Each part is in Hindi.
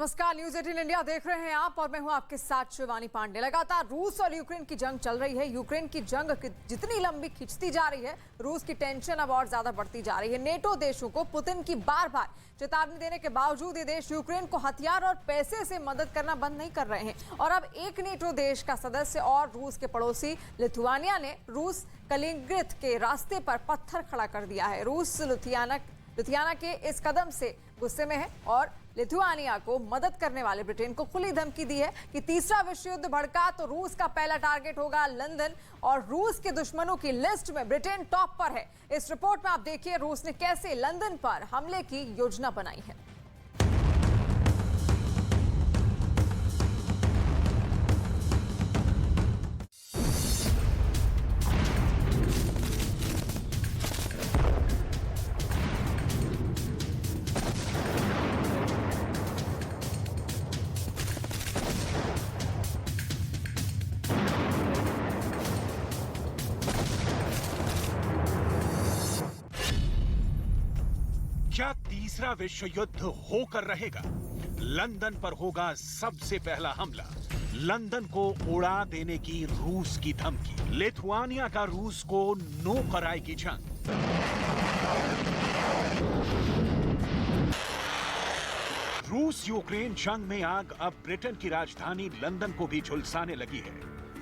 नमस्कार, न्यूज 18 इंडिया देख रहे हैं आप और मैं हूं आपके साथ शिवानी पांडे। लगातार रूस और यूक्रेन की जंग चल रही है। यूक्रेन की जंग जितनी लंबी खिंचती जा रही है, रूस की टेंशन अब और ज्यादा बढ़ती जा रही है। नेटो देशों को पुतिन की बार बार चेतावनी देने के बावजूद ये देश यूक्रेन को हथियार और पैसे से मदद करना बंद नहीं कर रहे हैं। और अब एक नेटो देश का सदस्य और रूस के पड़ोसी लिथुआनिया ने रूस कलिंग्राद के रास्ते पर पत्थर खड़ा कर दिया है। रूस लिथुआनिया के इस कदम से गुस्से में है और लिथुआनिया को मदद करने वाले ब्रिटेन को खुली धमकी दी है कि तीसरा विश्व युद्ध भड़का तो रूस का पहला टारगेट होगा लंदन। और रूस के दुश्मनों की लिस्ट में ब्रिटेन टॉप पर है। इस रिपोर्ट में आप देखिए रूस ने कैसे लंदन पर हमले की योजना बनाई है। क्या तीसरा विश्व युद्ध होकर रहेगा? लंदन पर होगा सबसे पहला हमला। लंदन को उड़ा देने की रूस की धमकी। लिथुआनिया का रूस को नो कराएगी जंग। रूस यूक्रेन जंग में आग अब ब्रिटेन की राजधानी लंदन को भी झुलसाने लगी है।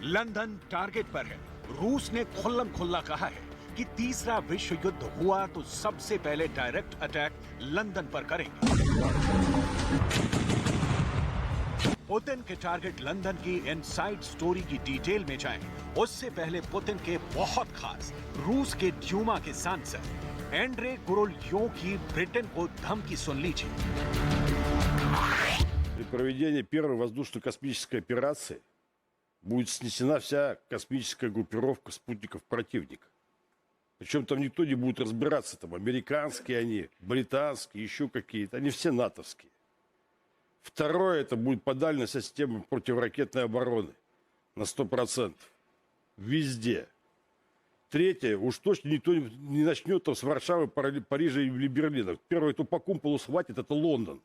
लंदन टारगेट पर है। रूस ने खुल्लम खुल्ला कहा है कि तीसरा विश्व युद्ध हुआ तो सबसे पहले डायरेक्ट अटैक लंदन पर करेंगे। पुतिन के टारगेट लंदन की इनसाइड स्टोरी की डिटेल में जाएं, उससे पहले पुतिन के बहुत खास रूस के ड्यूमा के सांसद एंड्रे गुरुल्योव की ब्रिटेन को धमकी सुन लीजिए। При проведении первой воздушно-космической операции будет снесена вся космическая группировка спутников противника. Причем там никто не будет разбираться, там американские они, британские, еще какие-то, они все натовские. Второе, это будет подальная система противоракетной обороны на 100%. Везде. Третье, уж точно никто не начнет там с Варшавы, Парижа или Берлина. Первое, кто по кумполу схватит, это Лондон.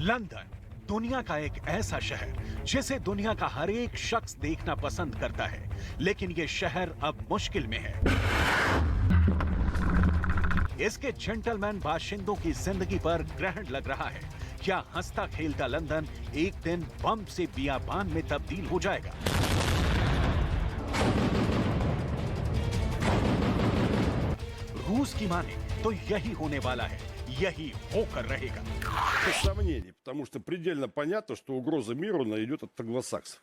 लंदन दुनिया का एक ऐसा शहर जिसे दुनिया का हर एक शख्स देखना पसंद करता है, लेकिन यह शहर अब मुश्किल में है। इसके जेंटलमैन बाशिंदों की जिंदगी पर ग्रहण लग रहा है। क्या हंसता खेलता लंदन एक दिन बम से बियाबान में तब्दील हो जाएगा? रूस की माने तो यही होने वाला है, यही होकर रहेगा। Без сомнений, потому что предельно понятно, что угроза миру идет от англосаксов.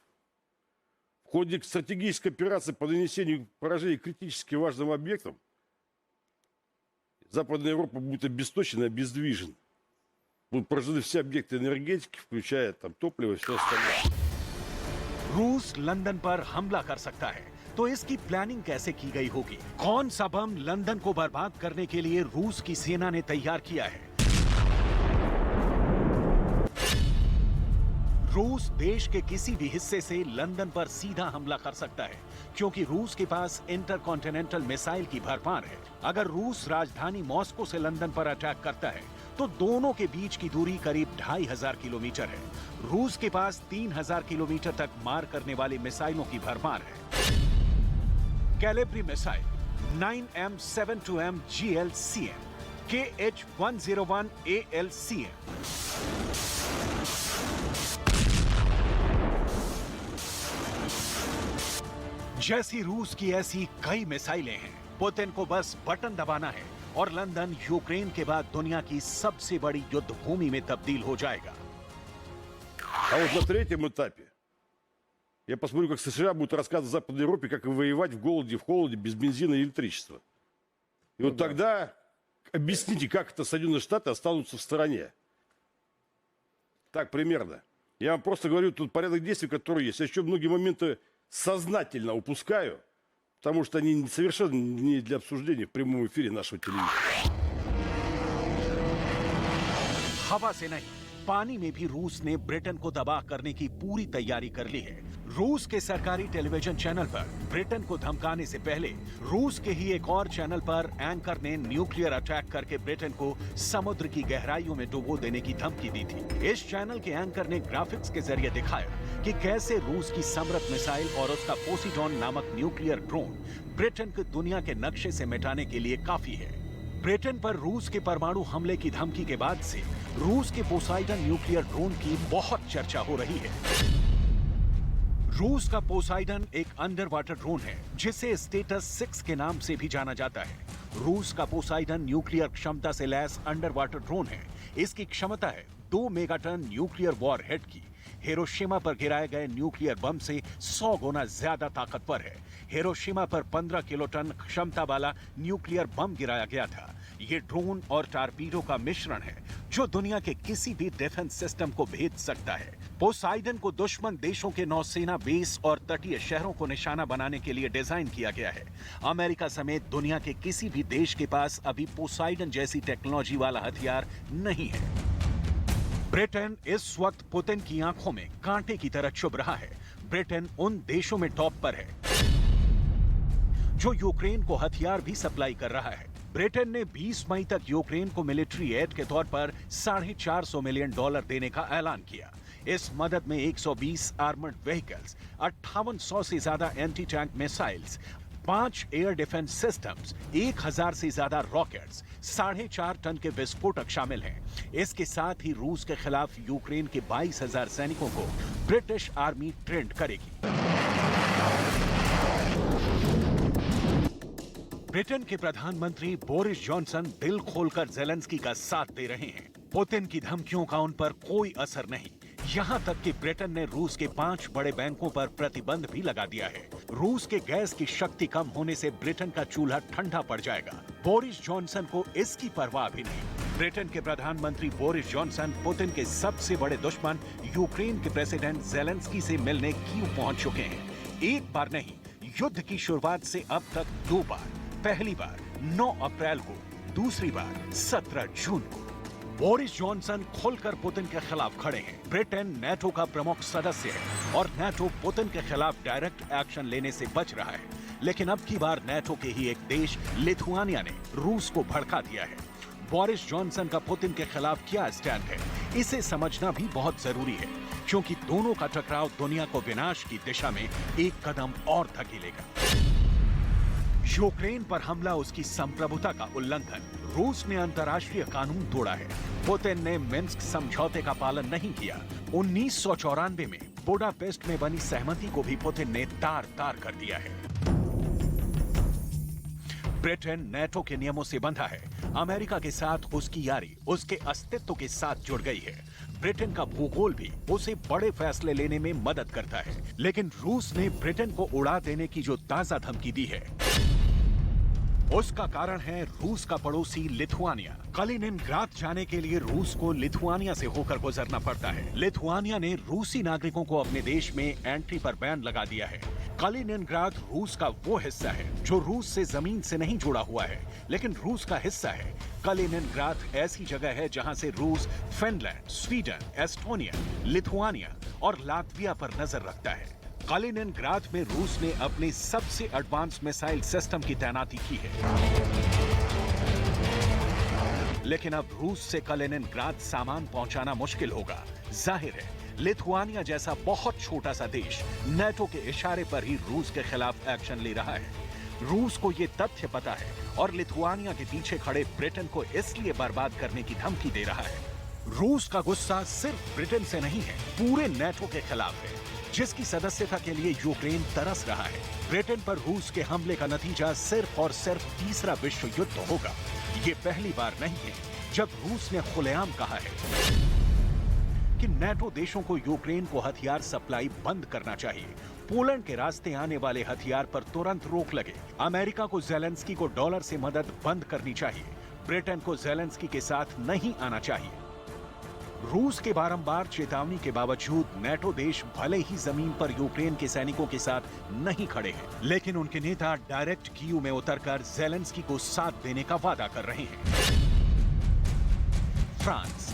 В ходе стратегической операции по нанесению поражений критически важным объектам Западная Европа будет обесточена и обездвижена. Будут поражены все объекты энергетики, включая там топливо и все остальное. रूस लंदन पर हमला कर सकता है, तो इसकी प्लानिंग कैसे की गई होगी? कौन सा बम लंदन को बर्बाद करने के लिए रूस की सेना ने तैयार किया है? रूस देश के किसी भी हिस्से से लंदन पर सीधा हमला कर सकता है, क्योंकि रूस के पास इंटरकॉन्टिनेंटल मिसाइल की भरमार है। अगर रूस राजधानी मॉस्को से लंदन पर अटैक करता है, तो दोनों के बीच की दूरी करीब 2500 किलोमीटर है। रूस के पास 3000 किलोमीटर तक मार करने वाली मिसाइलों की भरमार है। कैलेब्री missile, 9M72M GLCM, KH-101 ALCM, जैसी रूस की ऐसी कई मिसाइलें हैं। पुतिन को बस बटन दबाना है और लंदन यूक्रेन के बाद दुनिया की सबसे बड़ी युद्ध भूमि में तब्दील हो जाएगा। А вот на третьем этапе я посмотрю, как США будут рассказывать Западной Европе, как воевать в голоде, в холоде, без бензина и электричества. И вот тогда объясните, как это Соединенные Штаты останутся в стороне. Так примерно. Я вам просто говорю, тут порядок действий, который есть. Я еще многие моменты сознательно упускаю, потому что они совершенно не для обсуждения в прямом эфире нашего телевидения. हवा से नहीं, पानी में भी रूस ने ब्रिटेन को तबाह करने की पूरी तैयारी कर ली है। रूस के सरकारी टेलीविजन चैनल पर ब्रिटेन को धमकाने से पहले रूस के ही एक और चैनल पर एंकर ने न्यूक्लियर अटैक करके ब्रिटेन को समुद्र की गहराइयों में डुबो देने की धमकी दी थी। इस चैनल के एंकर ने ग्राफिक्स के जरिए दिखाया कि कैसे रूस की समृद्ध मिसाइल और उसका पोसीडॉन नामक न्यूक्लियर ड्रोन ब्रिटेन को दुनिया के नक्शे से मिटाने के लिए काफी है। ब्रिटेन पर रूस के परमाणु हमले की धमकी के बाद से रूस के पोसाइडन न्यूक्लियर ड्रोन की बहुत चर्चा हो रही है। रूस का पोसाइडन एक अंडर वाटर ड्रोन है जिसे स्टेटस 6 के नाम से भी जाना जाता है। रूस का पोसाइडन न्यूक्लियर क्षमता से लैस अंडर वाटर ड्रोन है। इसकी क्षमता है 2 मेगाटन न्यूक्लियर वॉरहेड की। हिरोशिमा पर गिराए गए न्यूक्लियर बम से 100 गुना ज्यादा ताकतवर है। हिरोशिमा पर 15 किलोटन क्षमता वाला न्यूक्लियर बम गिराया गया था। ये ड्रोन और टारपीडो का मिश्रण है जो दुनिया के किसी भी डिफेंस सिस्टम को भेद सकता है। पोसाइडन को दुश्मन देशों के नौसेना बेस और तटीय शहरों को निशाना बनाने के लिए डिजाइन किया गया है। अमेरिका समेत दुनिया के किसी भी देश के पास अभी पोसाइडन जैसी टेक्नोलॉजी वाला हथियार नहीं है। ब्रिटेन इस वक्त पुतिन की आंखों में कांटे की तरह चुभ रहा है। ब्रिटेन उन देशों में टॉप पर है जो यूक्रेन को हथियार भी सप्लाई कर रहा है। ब्रिटेन ने 20 मई तक यूक्रेन को मिलिट्री एड के तौर पर $450 मिलियन देने का ऐलान किया। इस मदद में 120 आर्मर्ड व्हीकल्स, 5800 से ज्यादा anti tank missiles, 5 air defence systems, 1000 से ज्यादा रॉकेट्स, 4.5 टन के विस्फोटक शामिल हैं। इसके साथ ही रूस के खिलाफ यूक्रेन के 22,000 सैनिकों को ब्रिटिश आर्मी ट्रेंड करेगी। ब्रिटेन के प्रधानमंत्री बोरिस जॉनसन दिल खोलकर जेलेंस्की का साथ दे रहे हैं। पुतिन की धमकियों का उन पर कोई असर नहीं। यहाँ तक कि ब्रिटेन ने रूस के 5 बड़े बैंकों पर प्रतिबंध भी लगा दिया है। रूस के गैस की शक्ति कम होने से ब्रिटेन का चूल्हा ठंडा पड़ जाएगा। बोरिस जॉनसन को इसकी परवाह भी नहीं। ब्रिटेन के प्रधानमंत्री बोरिस जॉनसन पुतिन के सबसे बड़े दुश्मन यूक्रेन के प्रेसिडेंट जेलेंस्की से मिलने कीव पहुंच चुके हैं। एक बार नहीं, युद्ध की शुरुआत से अब तक 2 बार। पहली बार 9 अप्रैल को, दूसरी बार 17 जून को। बोरिस जॉनसन खुलकर पुतिन के खिलाफ खड़े हैं। ब्रिटेन नेटो का प्रमुख सदस्य है और नेटो पुतिन के खिलाफ डायरेक्ट एक्शन लेने से बच रहा है। लेकिन अब की बार नेटो के ही एक देश लिथुआनिया ने रूस को भड़का दिया है। बोरिस जॉनसन का पुतिन के खिलाफ क्या स्टैंड है, इसे समझना भी बहुत जरूरी है, क्योंकि दोनों का टकराव दुनिया को विनाश की दिशा में एक कदम और धकेलेगा। यूक्रेन पर हमला उसकी संप्रभुता का उल्लंघन। रूस ने अंतर्राष्ट्रीय कानून तोड़ा है। पुतिन ने मिन्स्क समझौते का पालन नहीं किया। 1994 में बुडापेस्ट में बनी सहमति को भी पुतिन ने तार-तार कर दिया है। ब्रिटेन नेटो के नियमों से बंधा है। अमेरिका के साथ उसकी यारी उसके अस्तित्व के साथ जुड़ गई है। ब्रिटेन का भूगोल भी उसे बड़े फैसले लेने में मदद करता है। लेकिन रूस ने ब्रिटेन को उड़ा देने की जो ताजा धमकी दी है, उसका कारण है रूस का पड़ोसी लिथुआनिया। कलिनिनग्राद जाने के लिए रूस को लिथुआनिया से होकर गुजरना पड़ता है। लिथुआनिया ने रूसी नागरिकों को अपने देश में एंट्री पर बैन लगा दिया है। कलिनिनग्राद रूस का वो हिस्सा है जो रूस से जमीन से नहीं जुड़ा हुआ है, लेकिन रूस का हिस्सा है। कलिनिनग्राद ऐसी जगह है जहां से रूस फिनलैंड, स्वीडन, एस्टोनिया, लिथुआनिया और लातविया पर नजर रखता है। कलिनिनग्राद में रूस ने अपने सबसे एडवांस मिसाइल सिस्टम की तैनाती की है। लेकिन अब रूस से कलिनिनग्राद सामान पहुंचाना मुश्किल होगा। जाहिर है, लिथुआनिया जैसा बहुत छोटा सा देश नेटो के इशारे पर ही रूस के खिलाफ एक्शन ले रहा है। रूस को ये तथ्य पता है और लिथुआनिया के पीछे खड़े ब्रिटेन को इसलिए बर्बाद करने की धमकी दे रहा है। रूस का गुस्सा सिर्फ ब्रिटेन से नहीं है, पूरे नेटो के खिलाफ है, जिसकी सदस्यता के लिए यूक्रेन तरस रहा है। ब्रिटेन पर रूस के हमले का नतीजा सिर्फ और सिर्फ तीसरा विश्व युद्ध होगा। ये पहली बार नहीं है जब रूस ने खुलेआम कहा है कि नेटो देशों को यूक्रेन को हथियार सप्लाई बंद करना चाहिए। पोलैंड के रास्ते आने वाले हथियार पर तुरंत रोक लगे। अमेरिका को जेलेंस्की को डॉलर से मदद बंद करनी चाहिए। ब्रिटेन को जेलेंस्की के साथ नहीं आना चाहिए। रूस के बारंबार चेतावनी के बावजूद नेटो देश भले ही जमीन पर यूक्रेन के सैनिकों के साथ नहीं खड़े हैं, लेकिन उनके नेता डायरेक्ट कीव में उतरकर जेलेंस्की को साथ देने का वादा कर रहे हैं। France,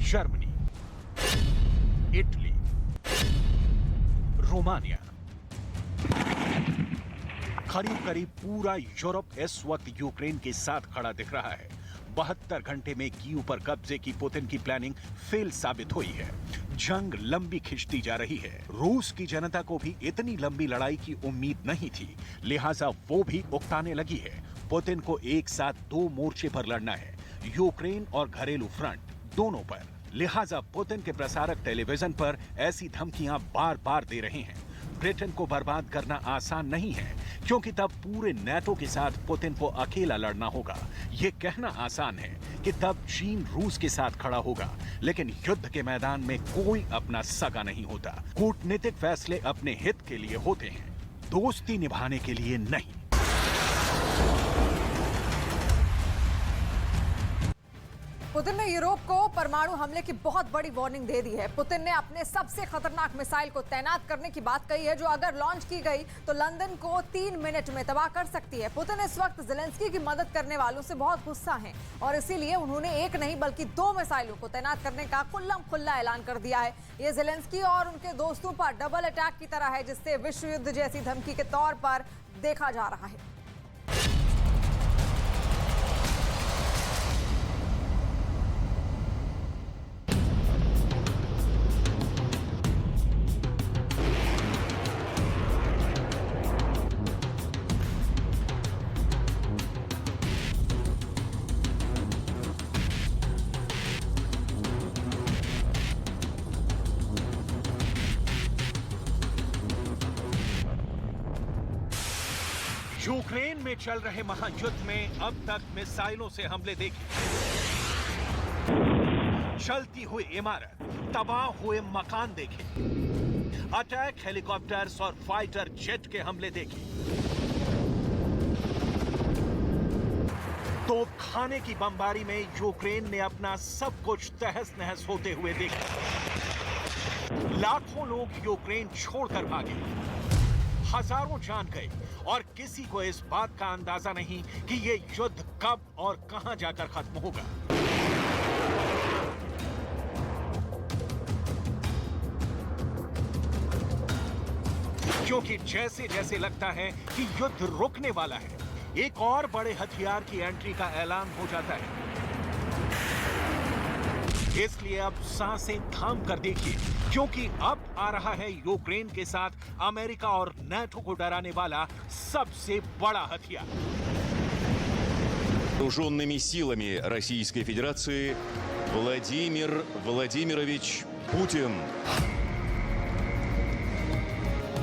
Germany, Italy, Romania. करीब करीब पूरा यूरोप इस वक्त यूक्रेन के साथ खड़ा दिख रहा है। 72 घंटे में कीव पर कब्जे की पुतिन की प्लानिंग फेल साबित हुई है। जंग लंबी खिंचती जा रही है। रूस की जनता को भी इतनी लंबी लड़ाई की उम्मीद नहीं थी, लिहाजा वो भी उकताने लगी है। पुतिन को एक साथ 2 मोर्चे पर लड़ना है, यूक्रेन और घरेलू फ्रंट दोनों पर। लिहाजा पुतिन के प्रसारक टेलीविजन पर ऐसी धमकियां बार बार दे रहे हैं। ब्रिटेन को बर्बाद करना आसान नहीं है, क्योंकि तब पूरे नेटो के साथ पुतिन को अकेला लड़ना होगा। ये कहना आसान है कि तब चीन रूस के साथ खड़ा होगा, लेकिन युद्ध के मैदान में कोई अपना सगा नहीं होता। कूटनीतिक फैसले अपने हित के लिए होते हैं, दोस्ती निभाने के लिए नहीं। पुतिन ने यूरोप को परमाणु हमले की बहुत बड़ी वार्निंग दे दी है। पुतिन ने अपने सबसे खतरनाक मिसाइल को तैनात करने की बात कही है, जो अगर लॉन्च की गई तो लंदन को 3 मिनट में तबाह कर सकती है। पुतिन इस वक्त ज़ेलेंस्की की मदद करने वालों से बहुत गुस्सा हैं और इसीलिए उन्होंने एक नहीं बल्कि 2 मिसाइलों को तैनात करने का खुल्लम खुल्ला ऐलान कर दिया है। ये ज़ेलेंस्की और उनके दोस्तों पर डबल अटैक की तरह है, जिससे विश्व युद्ध जैसी धमकी के तौर पर देखा जा रहा है। यूक्रेन में चल रहे महायुद्ध में अब तक मिसाइलों से हमले देखे, चलती हुई इमारत, तबाह हुए मकान देखे, अटैक हेलीकॉप्टर्स और फाइटर जेट के हमले देखे, तोप खाने की बमबारी में यूक्रेन ने अपना सब कुछ तहस नहस होते हुए देखा। लाखों लोग यूक्रेन छोड़कर भागे, हजारों जान गए और किसी को इस बात का अंदाजा नहीं कि ये युद्ध कब और कहां जाकर खत्म होगा। क्योंकि जैसे जैसे लगता है कि युद्ध रुकने वाला है, एक और बड़े हथियार की एंट्री का ऐलान हो जाता है। इसलिए अब सांसें थाम कर देखिए, क्योंकि अब आ रहा है यूक्रेन के साथ अमेरिका और नाटो को डराने वाला सबसे बड़ा हथियार। Вооруженными силами Российской Федерации Владимир Владимирович Путин.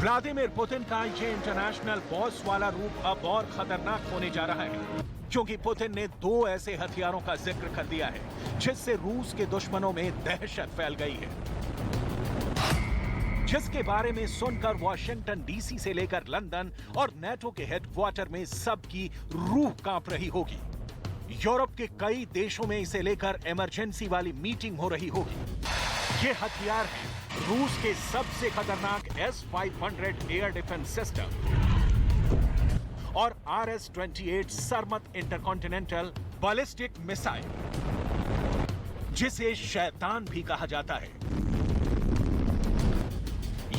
व्लादिमीर पुतिन का ये इंटरनेशनल बॉस वाला रूप अब और खतरनाक होने जा रहा है, क्योंकि पुतिन ने 2 ऐसे हथियारों का जिक्र कर दिया है जिससे रूस के दुश्मनों में दहशत फैल गई है, जिसके बारे में सुनकर वॉशिंगटन डीसी से लेकर लंदन और नाटो के हेडक्वार्टर में सबकी रूह कांप रही होगी। यूरोप के कई देशों में इसे लेकर इमरजेंसी वाली मीटिंग हो रही होगी। ये हथियार है रूस के सबसे खतरनाक S-500 एयर डिफेंस सिस्टम और RS-28 सरमत इंटरकॉन्टिनेंटल बैलिस्टिक मिसाइल, जिसे शैतान भी कहा जाता है।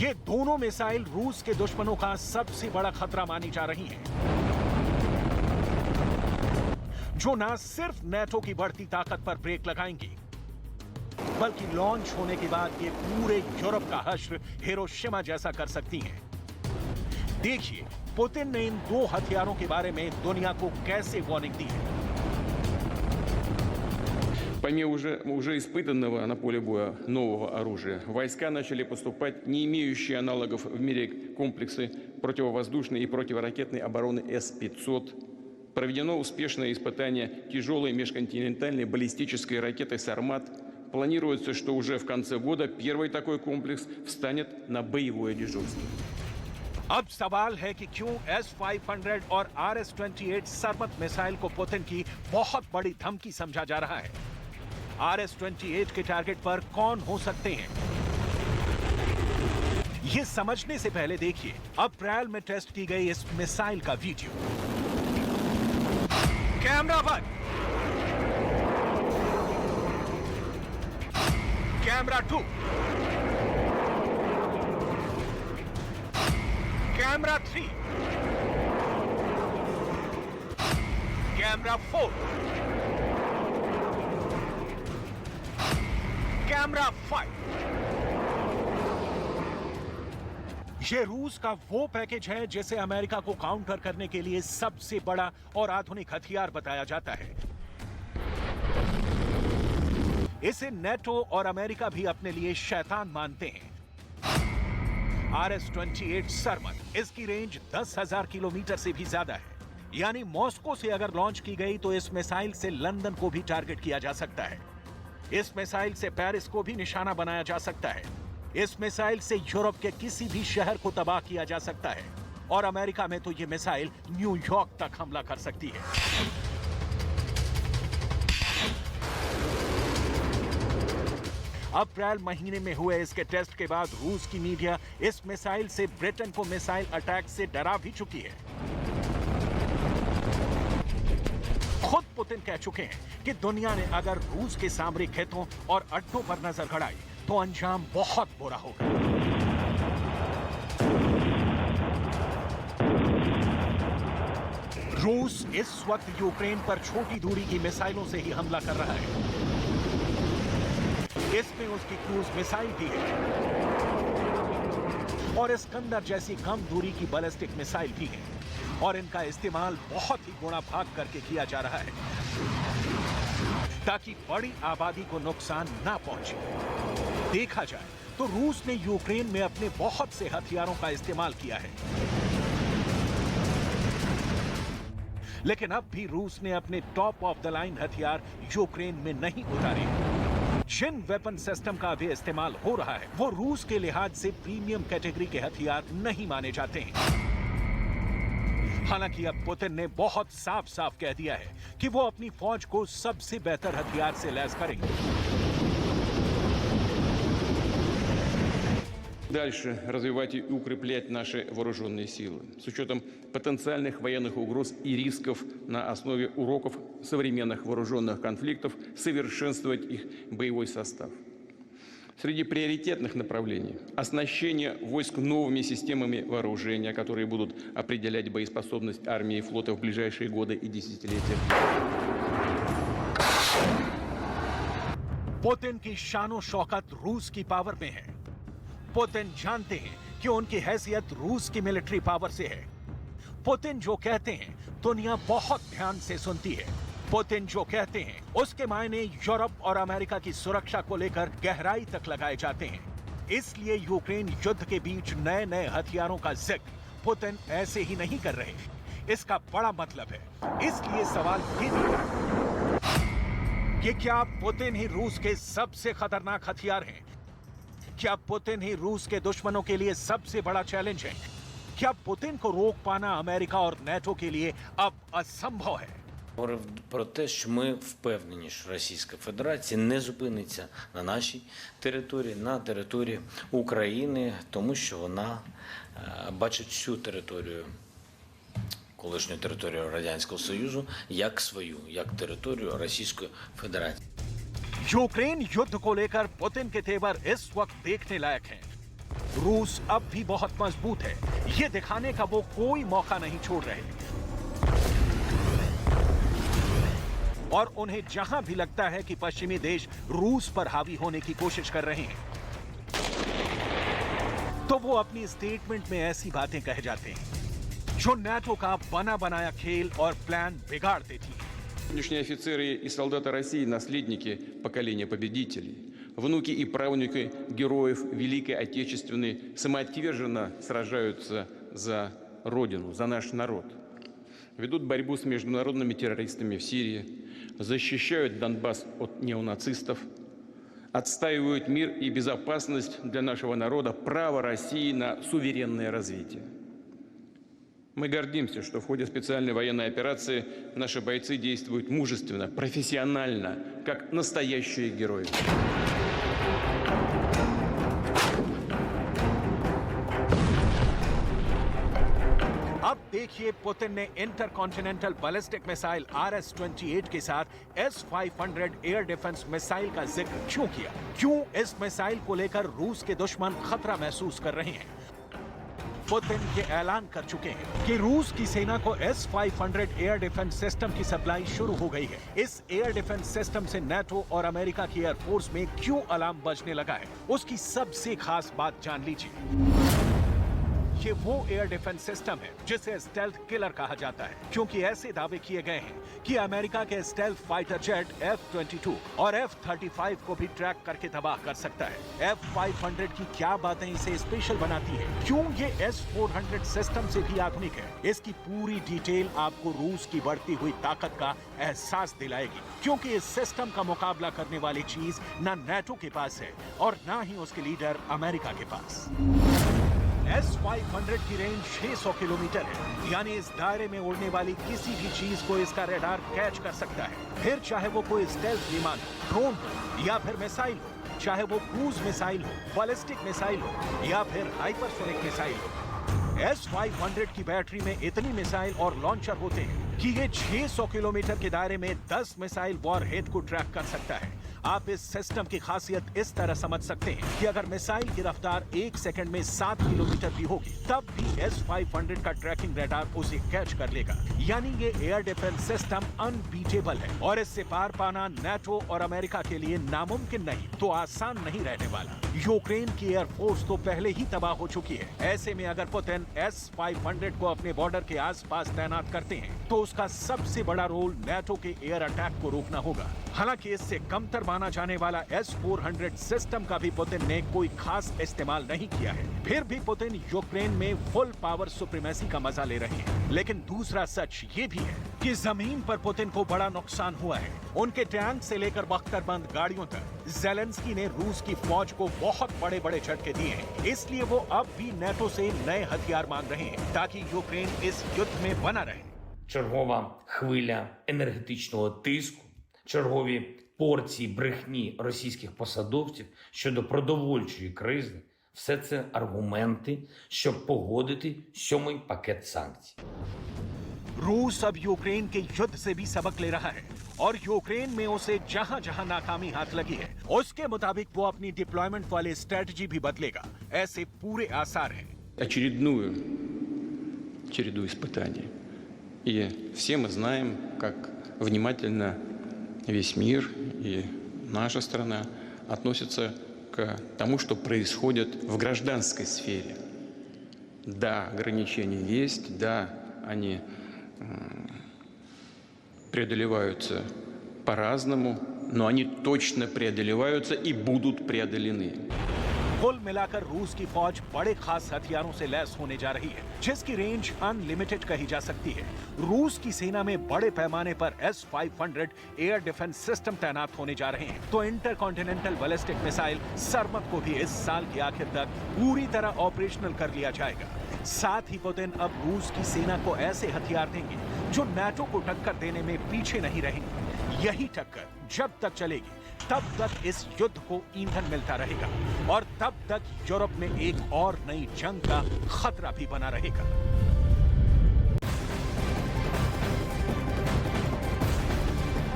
ये दोनों मिसाइल रूस के दुश्मनों का सबसे बड़ा खतरा मानी जा रही हैं, जो न सिर्फ नाटो की बढ़ती ताकत पर ब्रेक लगाएंगी, बल्कि लॉन्च होने के बाद ये पूरे यूरोप का हश्र हिरोशिमा जैसा कर सकती हैं। देखिए पुतिन ने इन 2 हथियारों के बारे में दुनिया को कैसे वार्निंग दी है। Помимо уже испытанного на поле боя нового оружия, войска начали поступать не имеющие аналогов в мире комплексы противовоздушной и противоракетной обороны С-500. Проведено успешное испытание тяжелой межконтинентальной баллистической ракеты «Сармат». Планируется, что уже в конце года первый такой комплекс встанет на боевое дежурство. अब सवाल है कि क्यों S-500 और RS-28 सरमत मिसाइल को पुतिन की बहुत बड़ी धमकी समझा जा रहा है। RS-28 के टारगेट पर कौन हो सकते हैं, ये समझने से पहले देखिए अप्रैल में टेस्ट की गई इस मिसाइल का वीडियो। कैमरा बंद, कैमरा 2, कैमरा 3, कैमरा 4, कैमरा 5। ये रूस का वो पैकेज है जिसे अमेरिका को काउंटर करने के लिए सबसे बड़ा और आधुनिक हथियार बताया जाता है। इसे नेटो और अमेरिका भी अपने लिए शैतान मानते हैं। RS-28 सरमन, इसकी रेंज 10,000 किलोमीटर से भी ज्यादा है। यानी मॉस्को से अगर लॉन्च की गई तो इस मिसाइल से लंदन को भी टारगेट किया जा सकता है। इस मिसाइल से पेरिस को भी निशाना बनाया जा सकता है। इस मिसाइल से यूरोप के किसी भी शहर को तबाह किया जा सकता है। और अमेरिका में तो यह मिसाइल न्यूयॉर्क तक हमला कर सकती है। अप्रैल महीने में हुए इसके टेस्ट के बाद रूस की मीडिया इस मिसाइल से ब्रिटेन को मिसाइल अटैक से डरा भी चुकी है। खुद पुतिन कह चुके हैं कि दुनिया ने अगर रूस के सामरिक हितों और अड्डों पर नजर गड़ाई तो अंजाम बहुत बुरा होगा। रूस इस वक्त यूक्रेन पर छोटी दूरी की मिसाइलों से ही हमला कर रहा है। इसमें उसकी क्रूज मिसाइल भी है और इस्कंदर जैसी कम दूरी की बैलिस्टिक मिसाइल भी है और इनका इस्तेमाल बहुत ही गुणा भाग करके किया जा रहा है ताकि बड़ी आबादी को नुकसान ना पहुंचे। देखा जाए तो रूस ने यूक्रेन में अपने बहुत से हथियारों का इस्तेमाल किया है, लेकिन अब भी रूस ने अपने टॉप ऑफ द लाइन हथियार यूक्रेन में नहीं उतारे। जिन वेपन सिस्टम का भी इस्तेमाल हो रहा है वो रूस के लिहाज से प्रीमियम कैटेगरी के हथियार नहीं माने जाते हैं। हालांकि अब पुतिन ने बहुत साफ साफ कह दिया है कि वो अपनी फौज को सबसे बेहतर हथियार से लैस करेंगे। Дальше развивать и укреплять наши вооруженные силы с учетом потенциальных военных угроз и рисков на основе уроков современных вооруженных конфликтов, совершенствовать их боевой состав. Среди приоритетных направлений – оснащение войск новыми системами вооружения, которые будут определять боеспособность армии и флота в ближайшие годы и десятилетия. पुतिन की शानो शौकत रूस की पावर में है। पुतिन जानते हैं कि उनकी हैसियत रूस की मिलिट्री पावर से है। पुतिन जो कहते हैं दुनिया बहुत ध्यान से सुनती है। पुतिन जो कहते हैं उसके मायने यूरोप और अमेरिका की सुरक्षा को लेकर गहराई तक लगाए जाते हैं। इसलिए यूक्रेन युद्ध के बीच नए नए हथियारों का जिक्र पुतिन ऐसे ही नहीं कर रहे। इसका बड़ा मतलब है। इसलिए सवाल ये भी है कि क्या पुतिन ही रूस के सबसे खतरनाक हथियार हैं? क्या पुतिन ही रूस के दुश्मनों के लिए सबसे बड़ा चैलेंज है? क्या पुतिन को रोक पाना अमेरिका और नेटो के लिए अब असंभव है? Говорив про те, що ми впевнені, що Російська Федерація не зупиниться на нашій території, на території України, тому що вона бачить всю територію, колишню територію Радянського Союзу, як свою, як територію Російської Федерації. यूक्रेन युद्ध को लेकर पुतिन के तेवर इस वक्त देखने लायक हैं। रूस अब भी बहुत मजबूत है, ये दिखाने का वो कोई मौका नहीं छोड़ रहे। और उन्हें जहां भी लगता है कि पश्चिमी देश रूस पर हावी होने की कोशिश कर रहे हैं, तो वो अपनी स्टेटमेंट में ऐसी बातें कह जाते हैं जो नाटो का बना बनाया खेल और प्लान बिगाड़ देती है। Сегодняшние офицеры и солдаты России – наследники поколения победителей, внуки и правнуки героев Великой Отечественной самоотверженно сражаются за Родину, за наш народ. Ведут борьбу с международными террористами в Сирии, защищают Донбасс от неонацистов, отстаивают мир и безопасность для нашего народа, право России на суверенное развитие. Мы гордимся, что в ходе специальной военной операции наши бойцы действуют мужественно, профессионально, как настоящие герои. अब देखिए पुतिन ने इंटरकॉन्टिनेंटल बैलिस्टिक मिसाइल RS-28 के साथ S-500 एयर डिफेंस मिसाइल का जिक्र क्यों किया? क्यों इस मिसाइल को लेकर रूस के दुश्मन खतरा महसूस कर रहे हैं? पुतिन ये ऐलान कर चुके हैं कि रूस की सेना को S-500 एयर डिफेंस सिस्टम की सप्लाई शुरू हो गई है। इस एयर डिफेंस सिस्टम से नाटो और अमेरिका की एयरफोर्स में क्यों अलार्म बजने लगा है, उसकी सबसे खास बात जान लीजिए। ये वो एयर डिफेंस सिस्टम है जिसे स्टेल्थ किलर कहा जाता है, क्योंकि ऐसे दावे किए गए हैं कि अमेरिका के स्टेल्थ फाइटर जेट F-22 और F-35 को भी ट्रैक करके तबाह कर सकता है। F-500 की क्या बातें इसे स्पेशल बनाती है, क्यों ये S-400 सिस्टम से भी आधुनिक है, इसकी पूरी डिटेल आपको रूस की बढ़ती हुई ताकत का एहसास दिलाएगी, क्योंकि इस सिस्टम का मुकाबला करने वाली चीज न नाटो के पास है और न ही उसके लीडर अमेरिका के पास। S-500 की रेंज 600 किलोमीटर है, यानी इस दायरे में उड़ने वाली किसी भी चीज को इसका रडार कैच कर सकता है, फिर चाहे वो कोई स्टेल्थ विमान हो, ड्रोन हो या फिर मिसाइल हो, चाहे वो क्रूज मिसाइल हो, बैलिस्टिक मिसाइल हो या फिर हाइपरसोनिक मिसाइल हो। S-500 की बैटरी में इतनी मिसाइल और लॉन्चर होते हैं कि ये 600 किलोमीटर के दायरे में 10 मिसाइल वॉरहेड को ट्रैक कर सकता है। आप इस सिस्टम की खासियत इस तरह समझ सकते हैं कि अगर मिसाइल की रफ्तार 1 सेकंड में 7 किलोमीटर भी होगी, तब भी S-500 का ट्रैकिंग रडार उसे कैच कर लेगा। यानी ये एयर डिफेंस सिस्टम अनबीटेबल है और इससे पार पाना नाटो और अमेरिका के लिए नामुमकिन नहीं तो आसान नहीं रहने वाला। यूक्रेन की एयरफोर्स तो पहले ही तबाह हो चुकी है। ऐसे में अगर पुतिन S-500 को अपने बॉर्डर के आसपास तैनात करते हैं तो उसका सबसे बड़ा रोल नाटो के एयर अटैक को रोकना होगा। हालांकि इससे कमतर माना जाने वाला S-400 सिस्टम का भी पुतिन ने कोई खास इस्तेमाल नहीं किया है। फिर भी पुतिन यूक्रेन में फुल पावर सुप्रीमेसी का मजा ले रहे हैं। लेकिन दूसरा सच ये भी है कि जमीन पर पुतिन को बड़ा नुकसान हुआ है। उनके टैंक से लेकर बख्तरबंद गाड़ियों तक ज़ेलेंस्की ने रूस की फौज को बहुत बड़े-बड़े झटके दिए हैं। इसलिए वो अब भी नाटो से नए हथियार मांग रहे हैं ताकि यूक्रेन इस युद्ध में बना रहे। Чергова хвиля енергетичного тиску, чергові порції брехні російських посадовців щодо продовольчої кризи – все це аргументи, щоб погодити 7-й пакет санкцій. रूस अब यूक्रेन के युद्ध से भी सबक ले रहा है और यूक्रेन में उसे जहां जहां नाकामी हाथ लगी है, उसके मुताबिक वो अपनी डिप्लॉयमेंट वाली स्ट्रेटजी भी बदलेगा। ऐसे पूरे आसार हैं। Очередную череду испытаний. И все мы знаем, как внимательно весь мир и наша страна относятся к тому, что происходит в гражданской сфере. Да, ограничения есть, да, они преодолеваются по-разному, но они точно преодолеваются и будут преодолены. कुल मिलाकर रूस की फौज बड़े खास हथियारों से लैस होने जा रही है, जिसकी रेंज अनलिमिटेड कही जा सकती है। रूस की सेना में बड़े पैमाने पर S-500 एयर डिफेंस सिस्टम तैनात होने जा रहे हैं, तो इंटरकॉन्टिनेंटल बैलिस्टिक मिसाइल सरमत को भी इस साल के आखिर तक पूरी तरह ऑपरेशनल कर लिया जाएगा। साथ ही पुतिन अब रूस की सेना को ऐसे हथियार देंगे जो नाटो को टक्कर देने में पीछे नहीं रहेंगे। यही टक्कर जब तक चलेगी तब तक इस युद्ध को ईंधन मिलता रहेगा और तब तक यूरोप में एक और नई जंग का खतरा भी बना रहेगा।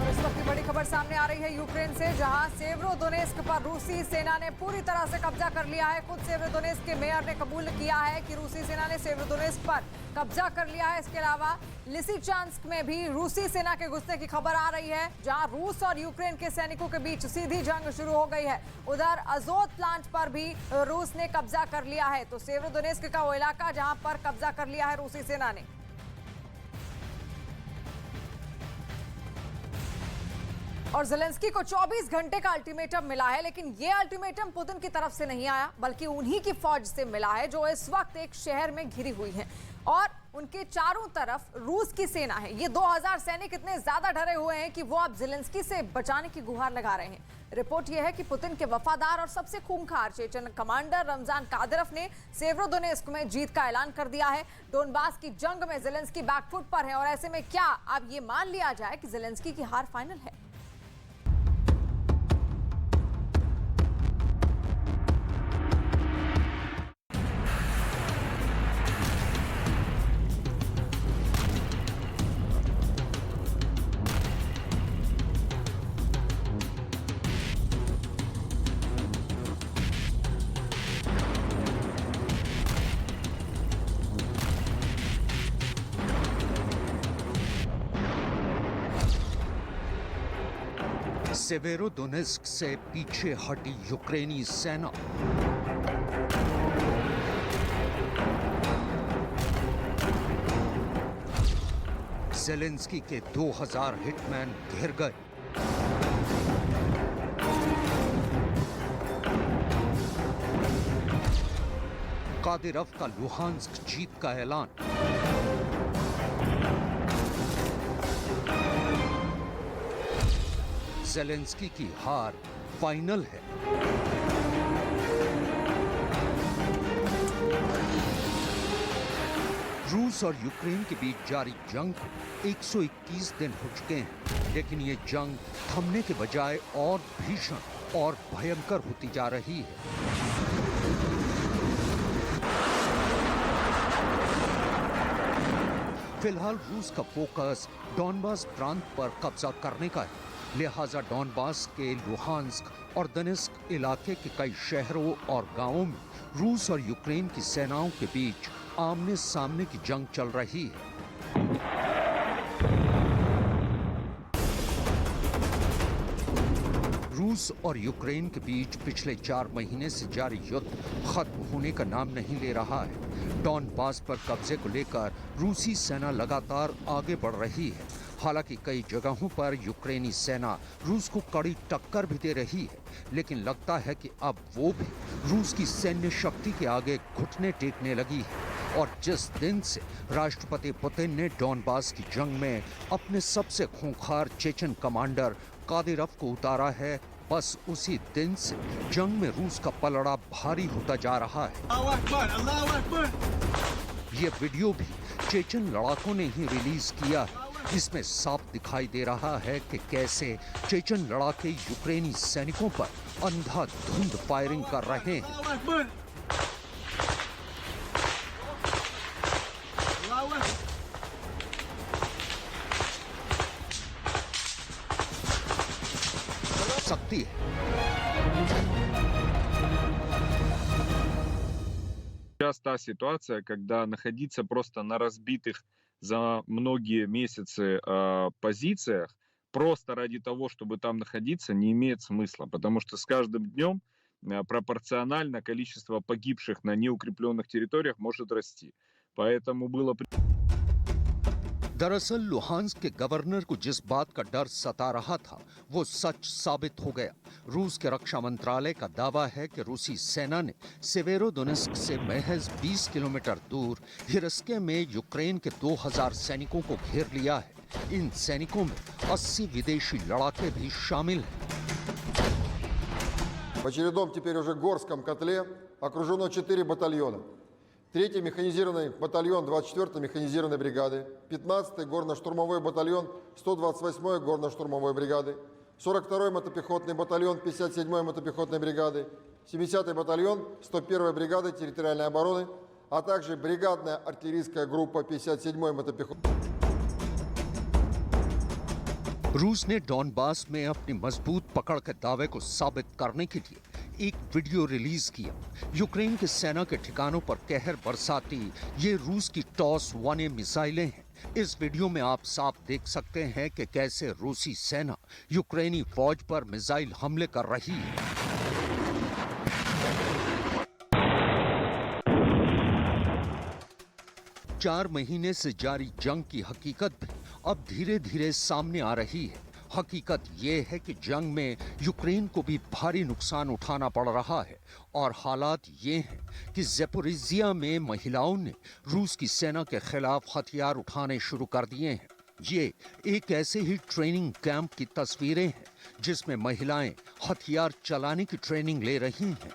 इस वक्त की बड़ी खबर सामने आ रही है यूक्रेन से, जहां सेवेरोडोनेस्क पर रूसी सेना ने पूरी तरह से कब्जा कर लिया है। खुद सेवेरोडोनेस्क के मेयर ने कबूल किया है कि रूसी सेना ने सेवेरोडोनेस्क पर कब्जा कर लिया है। इसके अलावा लिसिचांस्क में भी रूसी सेना के घुसने की खबर आ रही है, जहां रूस और यूक्रेन के सैनिकों के बीच सीधी जंग शुरू हो गई है। उधर अजोत प्लांट पर भी रूस ने कब्जा कर लिया है। तो सेवेरोडोनेस्क का वो इलाका जहां पर कब्जा कर लिया है रूसी सेना ने। और ज़ेलेंस्की को 24 घंटे का अल्टीमेटम मिला है, लेकिन ये अल्टीमेटम पुतिन की तरफ से नहीं आया, बल्कि उन्हीं की फौज से मिला है जो इस वक्त एक शहर में घिरी हुई है और उनके चारों तरफ रूस की सेना है। ये 2000 सैनिक इतने ज्यादा डरे हुए हैं कि वो अब ज़ेलेंस्की से बचाने की गुहार लगा रहे हैं। रिपोर्ट यह है कि पुतिन के वफादार और सबसे खूंखार चेचन कमांडर रमजान कादिरोव ने सेवेरोडोनेस्क में जीत का ऐलान कर दिया है। डोनबास की जंग में ज़ेलेंस्की बैकफुट पर है और ऐसे में क्या अब ये मान लिया जाए कि ज़ेलेंस्की की हार फाइनल है? सेवेरोडोनेस्क से पीछे हटी यूक्रेनी सेना। ज़ेलेंस्की के 2000 हिटमैन घिर गए। कादिरव का लुहांस्क जीत का ऐलान। ज़ेलेंस्की की हार फाइनल है। रूस और यूक्रेन के बीच जारी जंग को 121 दिन हो चुके हैं, लेकिन ये जंग थमने के बजाय और भीषण और भयंकर होती जा रही है। फिलहाल रूस का फोकस डॉनबास प्रांत पर कब्जा करने का है, लिहाजा डॉनबास के लुहांस्क और दोनेत्स्क इलाके के कई शहरों और गांवों में रूस और यूक्रेन की सेनाओं के बीच आमने सामने की जंग चल रही है। रूस और यूक्रेन के बीच पिछले 4 महीने से जारी युद्ध खत्म होने का नाम नहीं ले रहा है। डॉनबास पर कब्जे को लेकर रूसी सेना लगातार आगे बढ़ रही है। हालांकि कई जगहों पर यूक्रेनी सेना रूस को कड़ी टक्कर भी दे रही है, लेकिन लगता है कि अब वो भी रूस की सैन्य शक्ति के आगे घुटने टेकने लगी है। और जिस दिन से राष्ट्रपति पुतिन ने डॉनबास की जंग में अपने सबसे खूंखार चेचन कमांडर कादिरव को उतारा है, बस उसी दिन से जंग में रूस का पलड़ा भारी होता जा रहा है। ये वीडियो भी चेचन लड़ाकों ने ही रिलीज किया है। इसमें साफ दिखाई दे रहा है कि कैसे चेचन लड़ाके यूक्रेनी सैनिकों पर अंधाधुंध फायरिंग कर रहे हैं। सकती है। Сейчас та ситуация, когда находиться просто на разбитых за многие месяцы позициях, просто ради того, чтобы там находиться, не имеет смысла, потому что с каждым днем пропорционально количество погибших на неукрепленных территориях может расти. Поэтому было... दरअसल लुहांस्क के गवर्नर को जिस बात का डर सता रहा था वो सच साबित हो गया। रूस के रक्षा मंत्रालय का दावा है कि रूसी सेना ने सेवेरोडोनेस्क से महज 20 किलोमीटर दूर हिरस्के में यूक्रेन के 2000 सैनिकों को घेर लिया है। इन सैनिकों में 80 विदेशी लड़ाके भी शामिल हैं। В очередном теперь уже Горском котле окружено 4 батальона. 3-й механизированный батальон 24-й механизированной бригады, 15-й горно-штурмовой батальон 128-й горно-штурмовой бригады, 42-й мотопехотный батальон 57-й мотопехотной бригады, 70-й батальон 101-й бригады территориальной обороны, а также бригадная артиллерийская группа 57-й мотопехотной. रूस ने डॉनबास में अपनी मजबूत पकड़ के दावे को साबित करने के लिए एक वीडियो रिलीज किया। यूक्रेन के सेना के ठिकानों पर कहर बरसाती ये रूस की टॉस 1A मिसाइलें हैं। इस वीडियो में आप साफ देख सकते हैं कि कैसे रूसी सेना यूक्रेनी फौज पर मिसाइल हमले कर रही है। चार महीने से जारी जंग की हकीकत भी अब धीरे धीरे सामने आ रही है। हकीकत ये है कि जंग में यूक्रेन को भी भारी नुकसान उठाना पड़ रहा है और हालात ये हैं कि ज़ेपोरिज़िया में महिलाओं ने रूस की सेना के खिलाफ हथियार उठाने शुरू कर दिए हैं। ये एक ऐसे ही ट्रेनिंग कैंप की तस्वीरें हैं जिसमें महिलाएं हथियार चलाने की ट्रेनिंग ले रही हैं।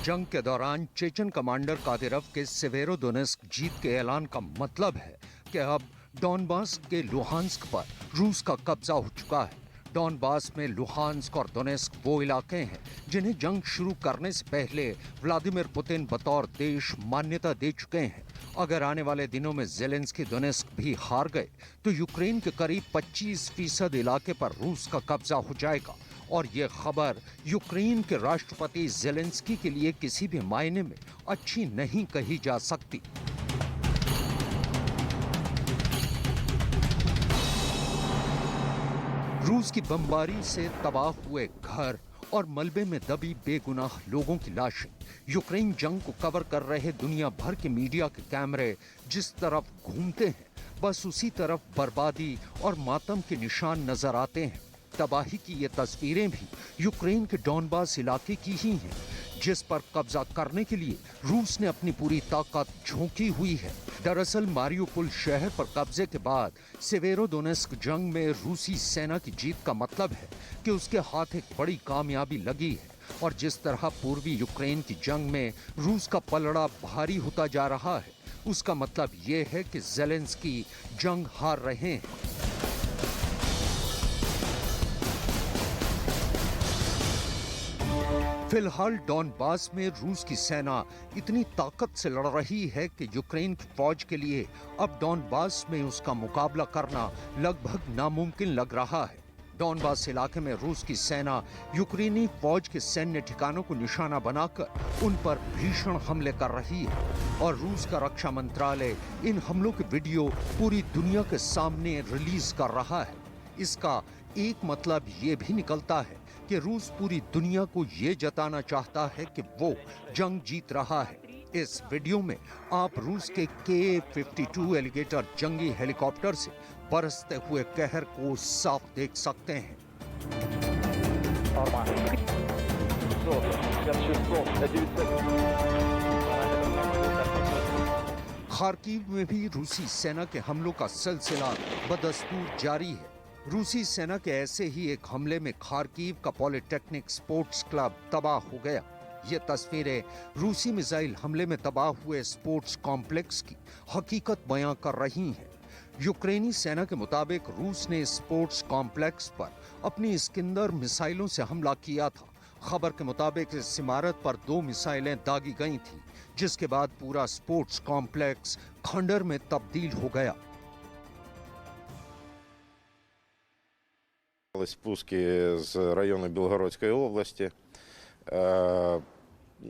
जंग के दौरान चेचन कमांडर कादिरव के सेवेरोडोनेस्क जीत के ऐलान का मतलब है कि अब डॉनबास के लुहांस्क पर रूस का कब्जा हो चुका है। डॉनबास में लुहांस्क और दोनेत्स्क वो इलाके हैं जिन्हें जंग शुरू करने से पहले व्लादिमीर पुतिन बतौर देश मान्यता दे चुके हैं। अगर आने वाले दिनों में ज़ेलेंस्की दोनेत्स्क भी हार गए तो यूक्रेन के करीब 25% इलाके पर रूस का कब्जा हो जाएगा और ये खबर यूक्रेन के राष्ट्रपति ज़ेलेंस्की के लिए किसी भी मायने में अच्छी नहीं कही जा सकती। रूस की बमबारी से तबाह हुए घर और मलबे में दबी बेगुनाह लोगों की लाशें, यूक्रेन जंग को कवर कर रहे दुनिया भर के मीडिया के कैमरे जिस तरफ घूमते हैं, बस उसी तरफ बर्बादी और मातम के निशान नजर आते हैं। तबाही की ये तस्वीरें भी यूक्रेन के डॉनबास इलाके की ही हैं, जिस पर कब्जा करने के लिए रूस ने अपनी पूरी ताकत झोंकी हुई है। दरअसल मारियुपोल शहर पर कब्जे के बाद सेवेरोडोनेस्क जंग में रूसी सेना की जीत का मतलब है कि उसके हाथ एक बड़ी कामयाबी लगी है। और जिस तरह पूर्वी यूक्रेन की जंग में रूस का पलड़ा भारी होता जा रहा है, उसका मतलब ये है कि ज़ेलेंस्की जंग हार रहे हैं। फिलहाल डॉनबास में रूस की सेना इतनी ताकत से लड़ रही है कि यूक्रेन की फौज के लिए अब डॉनबास में उसका मुकाबला करना लगभग नामुमकिन लग रहा है। डॉनबास इलाके में रूस की सेना यूक्रेनी फौज के सैन्य ठिकानों को निशाना बनाकर उन पर भीषण हमले कर रही है और रूस का रक्षा मंत्रालय इन हमलों के वीडियो पूरी दुनिया के सामने रिलीज कर रहा है। इसका एक मतलब ये भी निकलता है कि रूस पूरी दुनिया को ये जताना चाहता है कि वो जंग जीत रहा है। इस वीडियो में आप रूस के Ka-52 एलिगेटर जंगी हेलीकॉप्टर से बरसते हुए कहर को साफ देख सकते हैं। खार्किव में भी रूसी सेना के हमलों का सिलसिला बदस्तूर जारी है। रूसी सेना के ऐसे ही एक हमले में खार्किव का पॉलिटेक्निक स्पोर्ट्स क्लब तबाह हो गया। ये तस्वीरें रूसी मिसाइल हमले में तबाह हुए स्पोर्ट्स कॉम्प्लेक्स की हकीकत बयां कर रही हैं। यूक्रेनी सेना के मुताबिक रूस ने स्पोर्ट्स कॉम्प्लेक्स पर अपनी इस्कंदर मिसाइलों से हमला किया था। खबर के मुताबिक इस इमारत पर 2 मिसाइलें दागी गई थी, जिसके बाद पूरा स्पोर्ट्स कॉम्प्लेक्स खंडर में तब्दील हो गया। Спуски з району Білгородської області.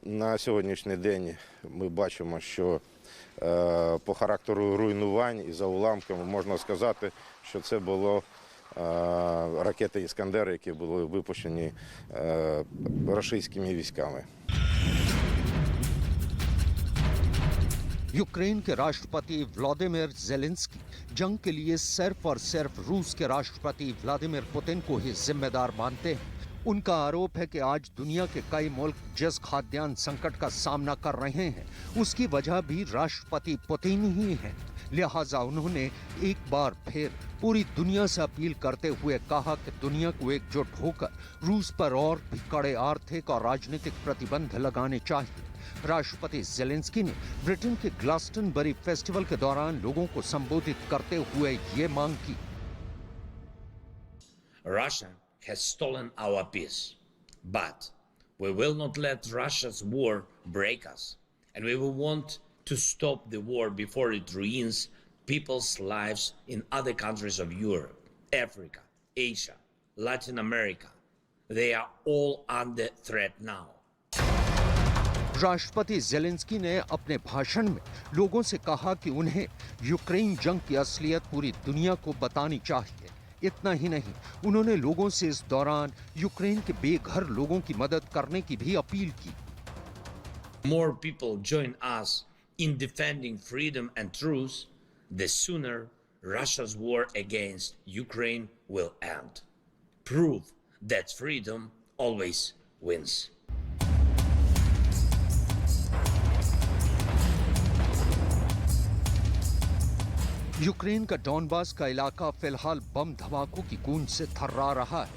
На сьогоднішній день ми бачимо, що по характеру руйнувань і за уламками можна сказати, що це було ракети «Іскандер», які були випущені російськими військами. यूक्रेन के राष्ट्रपति व्लादिमीर ज़ेलेंस्की जंग के लिए सिर्फ और सिर्फ रूस के राष्ट्रपति व्लादिमीर पुतिन को ही जिम्मेदार मानते हैं। उनका आरोप है कि आज दुनिया के कई मुल्क जिस खाद्यान्न संकट का सामना कर रहे हैं, उसकी वजह भी राष्ट्रपति पुतिन ही है। लिहाजा उन्होंने एक बार फिर पूरी दुनिया से अपील करते हुए कहा कि दुनिया को एकजुट होकर रूस पर और भी कड़े आर्थिक और राजनीतिक प्रतिबंध लगाने चाहिए। राष्ट्रपति ज़ेलेंस्की ने ब्रिटेन के ग्लास्टनबरी फेस्टिवल के दौरान लोगों को संबोधित करते हुए ये मांग की। Russia has stolen our peace, but we will not let Russia's war break us, and we will want to stop the war before it ruins people's lives in other countries of Europe, Africa, Asia, Latin America. They are all under threat now. राष्ट्रपति ज़ेलेंस्की ने अपने भाषण में लोगों से कहा कि उन्हें यूक्रेन जंग की असलियत पूरी दुनिया को बतानी चाहिए। इतना ही नहीं, उन्होंने लोगों से इस दौरान यूक्रेन के बेघर लोगों की मदद करने की भी अपील की। More people join us in defending freedom and truth, the sooner Russia's war against Ukraine will end. Prove that freedom always wins. Ukraine का डॉनबास का इलाका फिलहाल बम धमाकों की गूंज से थर्रा रहा है।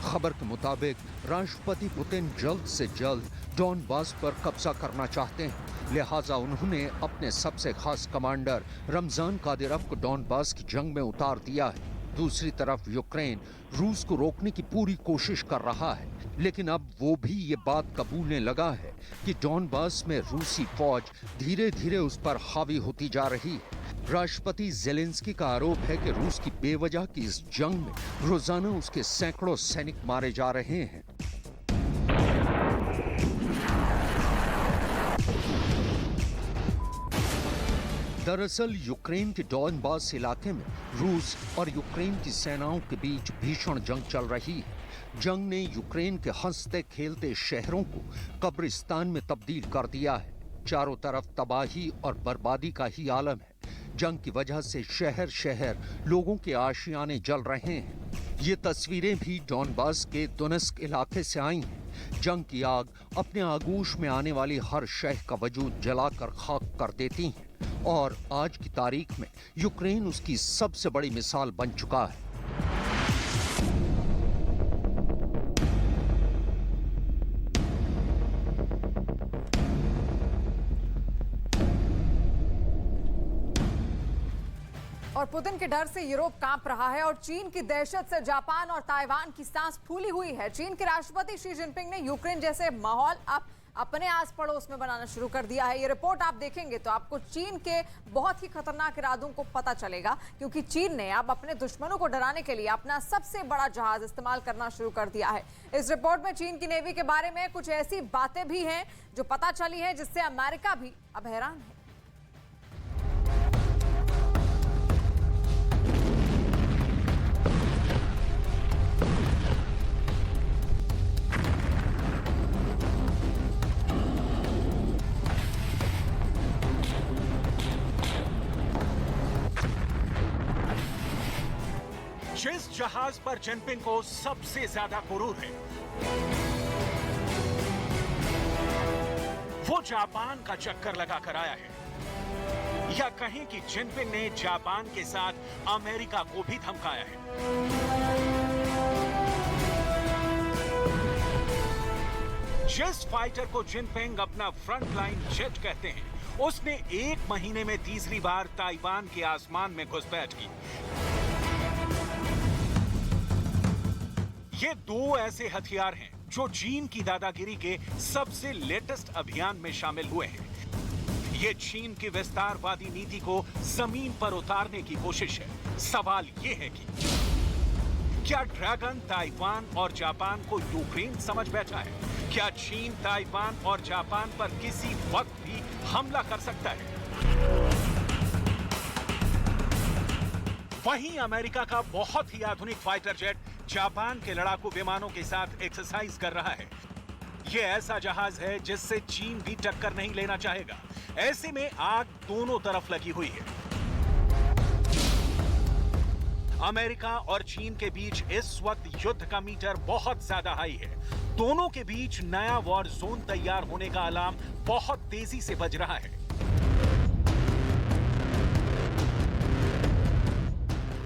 खबर के मुताबिक राष्ट्रपति पुतिन जल्द से जल्द डॉनबास पर कब्जा करना चाहते हैं। लिहाजा उन्होंने अपने सबसे खास कमांडर रमजान कादिरोव को डॉनबास की जंग में उतार दिया है। दूसरी तरफ यूक्रेन रूस को रोकने की पूरी कोशिश कर रहा है, लेकिन अब वो भी ये बात कबूलने लगा है कि डॉनबास में रूसी फौज धीरे धीरे उस पर हावी होती जा रही है। राष्ट्रपति ज़ेलेंस्की का आरोप है कि रूस की बेवजह की इस जंग में रोजाना उसके सैकड़ों सैनिक मारे जा रहे हैं। दरअसल यूक्रेन के डॉनबास इलाके में रूस और यूक्रेन की सेनाओं के बीच भीषण जंग चल रही है। जंग ने यूक्रेन के हंसते खेलते शहरों को कब्रिस्तान में तब्दील कर दिया है। चारों तरफ तबाही और बर्बादी का ही आलम है। जंग की वजह से शहर शहर लोगों के आशियाने जल रहे हैं। ये तस्वीरें भी डॉनबास के दोनेत्स्क इलाके से आई हैं। जंग की आग अपने आगोश में आने वाली हर शहर का वजूद जलाकर खाक कर देती हैं और आज की तारीख में यूक्रेन उसकी सबसे बड़ी मिसाल बन चुका है। और पुतिन के डर से यूरोप कांप रहा है और चीन की दहशत से जापान और ताइवान की सांस फूली हुई है। चीन के राष्ट्रपति शी जिनपिंग ने यूक्रेन जैसे माहौल अब अपने आस पड़ोस में बनाना शुरू कर दिया है। ये रिपोर्ट आप देखेंगे तो आपको चीन के बहुत ही खतरनाक इरादों को पता चलेगा, क्योंकि चीन ने अब अपने दुश्मनों को डराने के लिए अपना सबसे बड़ा जहाज इस्तेमाल करना शुरू कर दिया है। इस रिपोर्ट में चीन की नेवी के बारे में कुछ ऐसी बातें भी हैं जो पता चली है जिससे अमेरिका भी अब हैरान है। जिस जहाज पर जिनपिंग को सबसे ज्यादा गुरूर है वो जापान का चक्कर लगाकर आया है, या कहें कि जिनपिंग ने जापान के साथ अमेरिका को भी धमकाया है। जिस फाइटर को जिनपिंग अपना फ्रंट लाइन जेट कहते हैं, उसने एक महीने में तीसरी बार ताइवान के आसमान में घुसपैठ की। ये दो ऐसे हथियार हैं जो चीन की दादागिरी के सबसे लेटेस्ट अभियान में शामिल हुए हैं। ये चीन की विस्तारवादी नीति को जमीन पर उतारने की कोशिश है। सवाल ये है कि क्या ड्रैगन ताइवान और जापान को यूक्रेन समझ बैठा है? क्या चीन ताइवान और जापान पर किसी वक्त भी हमला कर सकता है? वहीं अमेरिका का बहुत ही आधुनिक फाइटर जेट जापान के लड़ाकू विमानों के साथ एक्सरसाइज कर रहा है। यह ऐसा जहाज है जिससे चीन भी टक्कर नहीं लेना चाहेगा। ऐसे में आग दोनों तरफ लगी हुई है। अमेरिका और चीन के बीच इस वक्त युद्ध का मीटर बहुत ज्यादा हाई है। दोनों के बीच नया वॉर जोन तैयार होने का अलार्म बहुत तेजी से बज रहा है।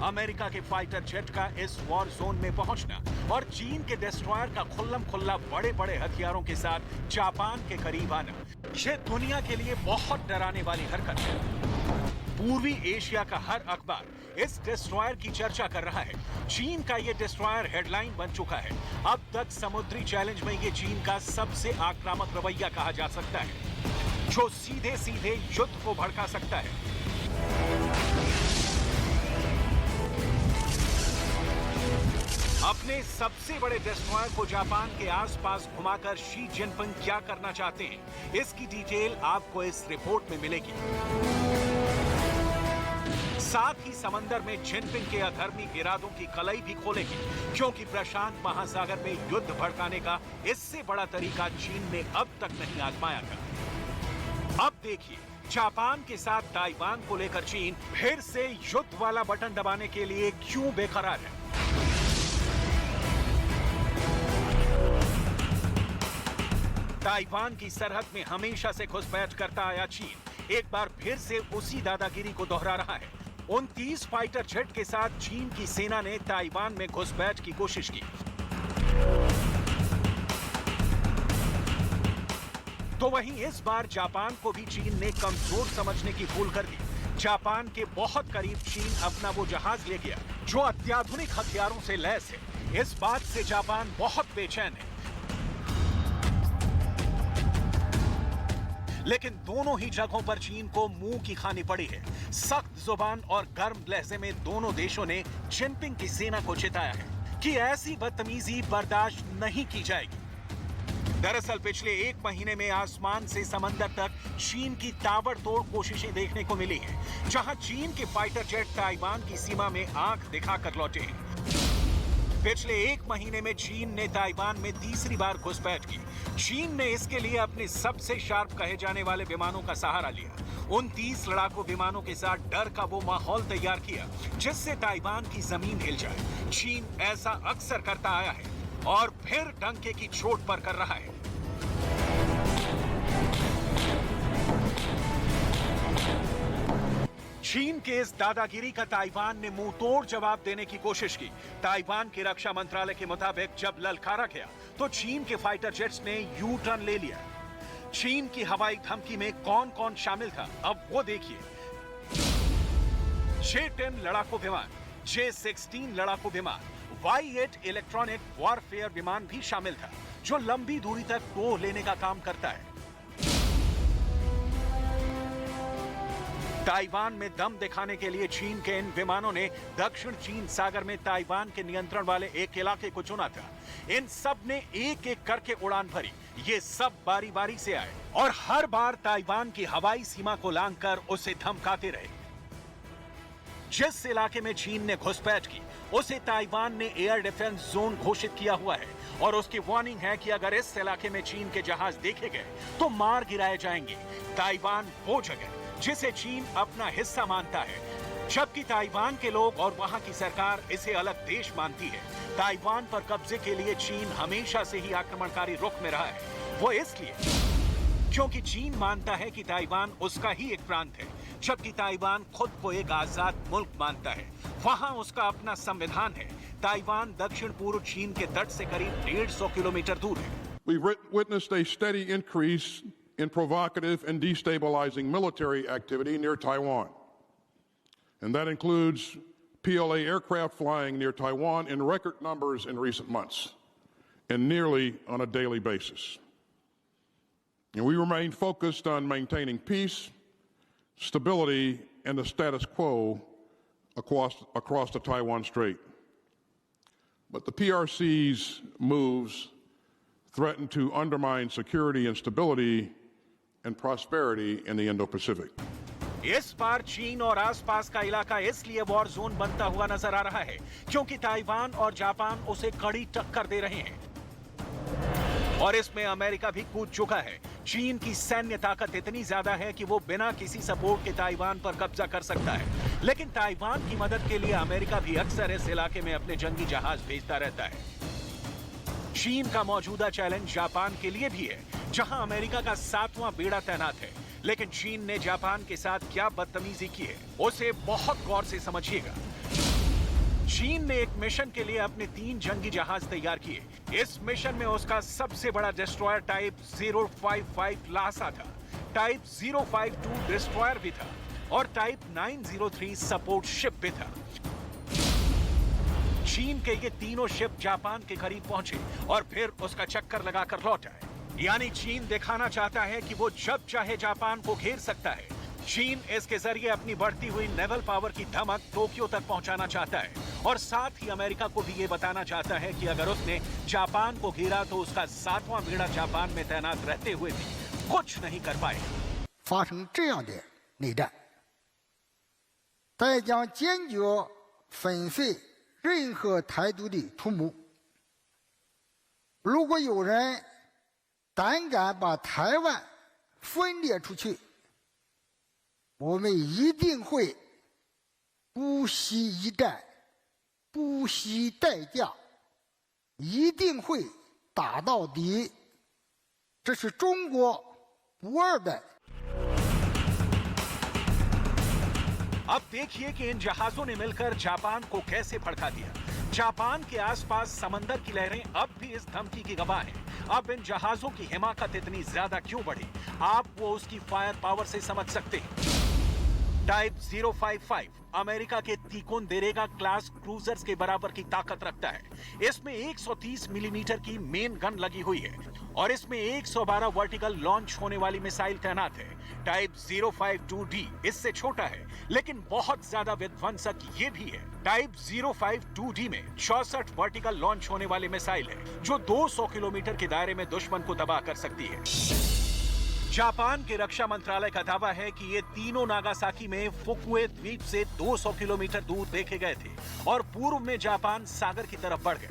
अमेरिका के फाइटर जेट का इस वॉर जोन में पहुंचना और चीन के डिस्ट्रॉयर का खुल्लम खुल्ला बड़े बड़े हथियारों के साथ जापान के करीब आना, यह दुनिया के लिए बहुत डराने वाली हरकत है। पूर्वी एशिया का हर अखबार इस डिस्ट्रॉयर की चर्चा कर रहा है। चीन का यह डिस्ट्रॉयर हेडलाइन बन चुका है। अब तक समुद्री चैलेंज में यह चीन का सबसे आक्रामक रवैया कहा जा सकता है, जो सीधे सीधे युद्ध को भड़का सकता है। अपने सबसे बड़े डिस्ट्रॉयर को जापान के आसपास घुमाकर शी जिनपिंग क्या करना चाहते हैं, इसकी डिटेल आपको इस रिपोर्ट में मिलेगी। साथ ही समंदर में जिनपिंग के अधर्मी इरादों की कलई भी खोलेगी, क्योंकि प्रशांत महासागर में युद्ध भड़काने का इससे बड़ा तरीका चीन ने अब तक नहीं आजमाया था। अब देखिए, जापान के साथ ताइवान को लेकर चीन फिर से युद्ध वाला बटन दबाने के लिए क्यों बेकरार है। ताइवान की सरहद में हमेशा से घुसपैठ करता आया चीन एक बार फिर से उसी दादागिरी को दोहरा रहा है। 29 फाइटर जेट के साथ चीन की सेना ने ताइवान में घुसपैठ की कोशिश की, तो वहीं इस बार जापान को भी चीन ने कमजोर समझने की भूल कर दी। जापान के बहुत करीब चीन अपना वो जहाज ले गया जो अत्याधुनिक हथियारों से लैस है। इस बात से जापान बहुत बेचैन है। लेकिन दोनों ही जगहों पर चीन को मुंह की खानी पड़ी है। सख्त जुबान और गर्म लहजे में दोनों देशों ने जिनपिंग की सेना को चिताया है कि ऐसी बदतमीजी बर्दाश्त नहीं की जाएगी। दरअसल पिछले 1 महीने में आसमान से समंदर तक चीन की ताबड़तोड़ कोशिशें देखने को मिली हैं, जहां चीन के फाइटर जेट ताइवान की सीमा में आंख दिखाकर लौटे हैं। पिछले 1 महीने में चीन ने ताइवान में तीसरी बार घुसपैठ की। चीन ने इसके लिए अपने सबसे शार्प कहे जाने वाले विमानों का सहारा लिया। उन 30 लड़ाकू विमानों के साथ डर का वो माहौल तैयार किया जिससे ताइवान की जमीन हिल जाए। चीन ऐसा अक्सर करता आया है और फिर डंके की चोट पर कर रहा है। चीन के इस दादागिरी का ताइवान ने मुंह तोड़ जवाब देने की कोशिश की। ताइवान के रक्षा मंत्रालय के मुताबिक जब ललकारा गया तो चीन के फाइटर जेट्स ने यू टर्न ले लिया। चीन की हवाई धमकी में कौन कौन शामिल था, अब वो देखिए। J-10 लड़ाकू विमान, J-16 लड़ाकू विमान, Y-8 इलेक्ट्रॉनिक वॉरफेयर विमान भी शामिल था, जो लंबी दूरी तक टो लेने का काम करता है। ताइवान में दम दिखाने के लिए चीन के इन विमानों ने दक्षिण चीन सागर में ताइवान के नियंत्रण वाले एक इलाके को चुना था। इन सब ने एक एक करके उड़ान भरी। ये सब बारी बारी से आए और हर बार ताइवान की हवाई सीमा को लांघकर उसे धमकाते रहे। जिस इलाके में चीन ने घुसपैठ की उसे ताइवान ने एयर डिफेंस जोन घोषित किया हुआ है और उसकी वार्निंग है कि अगर इस इलाके में चीन के जहाज देखे गए तो मार गिराए जाएंगे। ताइवान वो जगह जिसे चीन अपना हिस्सा मानता है, जबकि ताइवान के लोग और वहां की सरकार इसे अलग देश मानती है। ताइवान पर कब्जे के लिए चीन हमेशा से ही आक्रमणकारी रुख में रहा है। वो इसलिए क्योंकि चीन मानता है कि ताइवान उसका ही एक प्रांत है, जबकि ताइवान खुद को एक आजाद मुल्क मानता है। वहां उसका अपना संविधान है। ताइवान दक्षिण पूर्व चीन के तट से करीब 150 किलोमीटर दूर है। We've witnessed a steady increase in provocative and destabilizing military activity near Taiwan. And that includes PLA aircraft flying near Taiwan in record numbers in recent months, and nearly on a daily basis. And we remain focused on maintaining peace, stability, and the status quo across the Taiwan Strait. But the PRC's moves threaten to undermine security and stability and prosperity in the Indo-Pacific. इस बार चीन और आसपास का इलाका इसलिए वॉर जोन बनता हुआ नजर आ रहा है क्योंकि ताइवान और जापान उसे कड़ी टक्कर दे रहे हैं और इसमें अमेरिका भी कूद चुका है। चीन की सैन्य ताकत इतनी ज्यादा है कि वो बिना किसी सपोर्ट के ताइवान पर कब्जा कर सकता है, लेकिन ताइवान की मदद के लिए अमेरिका भी अक्सर इस इलाके में अपने जंगी जहाज भेजता रहता है। चीन का मौजूदा चैलेंज जापान के लिए भी है, जहां अमेरिका का 7वां बेड़ा तैनात है। लेकिन चीन ने जापान के साथ क्या बदतमीजी की है उसे बहुत गौर से समझिएगा। चीन ने एक मिशन के लिए अपने 3 जंगी जहाज तैयार किए। इस मिशन में उसका सबसे बड़ा डिस्ट्रॉयर टाइप 055 लासा था, टाइप 052 डिस्ट्रॉयर भी था और टाइप 903 सपोर्ट शिप भी था। चीन के ये तीनों शिप जापान के करीब पहुंचे और फिर उसका चक्कर लगाकर लौट आए। यानी चीन दिखाना चाहता है कि वो जब चाहे जापान को घेर सकता है। चीन इसके जरिए अपनी बढ़ती हुई नेवल पावर की धमक टोक्यो तक पहुंचाना चाहता है और साथ ही अमेरिका को भी ये बताना चाहता है कि अगर उसने जापान को घेरा तो उसका 7वां बेड़ा जापान में तैनात रहते हुए भी कुछ नहीं कर पाएगा। 发生这样的内战，它也将坚决粉碎任何台独的图谋。如果有人胆敢把台湾分裂出去，我们一定会不惜一战，不惜代价，一定会打到底。这是中国不二的。 अब देखिए कि इन जहाजों ने मिलकर जापान को कैसे भड़का दिया। जापान के आसपास समंदर की लहरें अब भी इस धमकी की गवाह हैं। अब इन जहाजों की हिमाकत इतनी ज्यादा क्यों बढ़ी, आप वो उसकी फायर पावर से समझ सकते हैं। टाइप 055 अमेरिका के तिकोंदेरेगा क्लास क्रूजर्स के बराबर की ताकत रखता है। इसमें 130 मिलीमीटर की मेन गन लगी हुई है और इसमें 112 वर्टिकल लॉन्च होने वाली मिसाइल तैनात है। टाइप 052D इससे छोटा है, लेकिन बहुत ज्यादा विध्वंसक ये भी है। टाइप 052D में 64 वर्टिकल लॉन्च होने वाली मिसाइल है, जो 200 किलोमीटर के दायरे में दुश्मन को तबाह कर सकती है। जापान के रक्षा मंत्रालय का दावा है कि ये तीनों नागासाकी में फुकुए द्वीप से 200 किलोमीटर दूर देखे गए थे और पूर्व में जापान सागर की तरफ बढ़ गए।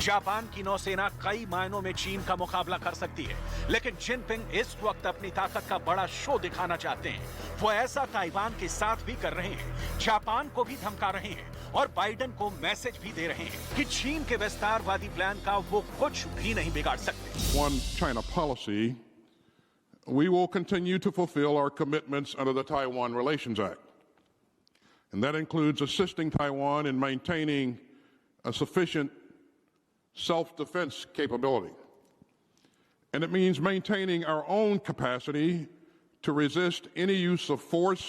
जापान की नौसेना कई मायनों में चीन का मुकाबला कर सकती है, लेकिन जिनपिंग इस वक्त अपनी ताकत का बड़ा शो दिखाना चाहते हैं। वो ऐसा ताइवान के साथ भी कर रहे हैं, जापान को भी धमका रहे हैं और बाइडेन को मैसेज भी दे रहे हैं कि चीन के विस्तारवादी प्लान का वो कुछ भी नहीं बिगाड़ सकते। One China policy, we will continue to fulfill our commitments under the Taiwan Relations Act. And that includes assisting Taiwan in maintaining a sufficient self-defense capability. And it means maintaining our own capacity to resist any use of force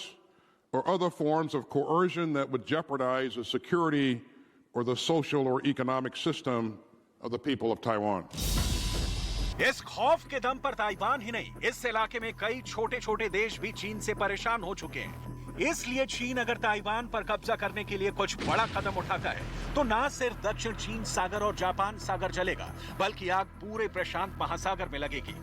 or other forms of coercion that would jeopardize the security or the social or economic system of the people of Taiwan. इस खौफ के दम पर ताइवान ही नहीं, इस इलाके में कई छोटे छोटे देश भी चीन से परेशान हो चुके हैं। इसलिए चीन अगर ताइवान पर कब्जा करने के लिए कुछ बड़ा कदम उठाता है, तो ना सिर्फ दक्षिण चीन सागर और जापान सागर जलेगा, बल्कि आग पूरे प्रशांत महासागर में लगेगी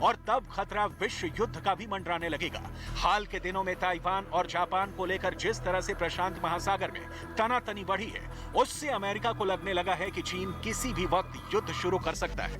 और तब खतरा विश्व युद्ध का भी मंडराने लगेगा। हाल के दिनों में ताइवान और जापान को लेकर जिस तरह से प्रशांत महासागर में तनातनी बढ़ी है, उससे अमेरिका को लगने लगा है कि चीन किसी भी वक्त युद्ध शुरू कर सकता है।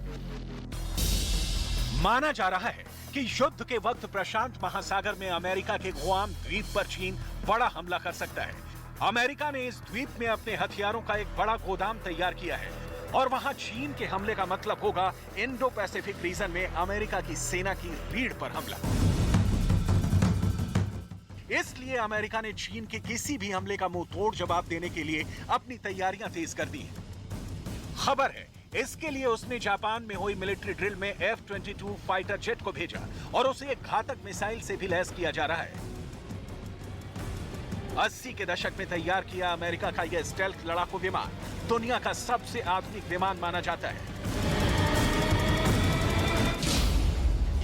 माना जा रहा है कि युद्ध के वक्त प्रशांत महासागर में अमेरिका के गुआम द्वीप पर चीन बड़ा हमला कर सकता है। अमेरिका ने इस द्वीप में अपने हथियारों का एक बड़ा गोदाम तैयार किया है और वहां चीन के हमले का मतलब होगा इंडो पैसिफिक रीजन में अमेरिका की सेना की रीढ़ पर हमला। इसलिए अमेरिका ने चीन के किसी भी हमले का मुंह तोड़ जवाब देने के लिए अपनी तैयारियां तेज कर दी हैं। खबर है, इसके लिए उसने जापान में हुई मिलिट्री ड्रिल में F-22 फाइटर जेट को भेजा और उसे एक घातक मिसाइल से भी लैस किया जा रहा है। 80 के दशक में तैयार किया अमेरिका का यह स्टेल्थ लड़ाकू विमान दुनिया का सबसे आधुनिक विमान माना जाता है।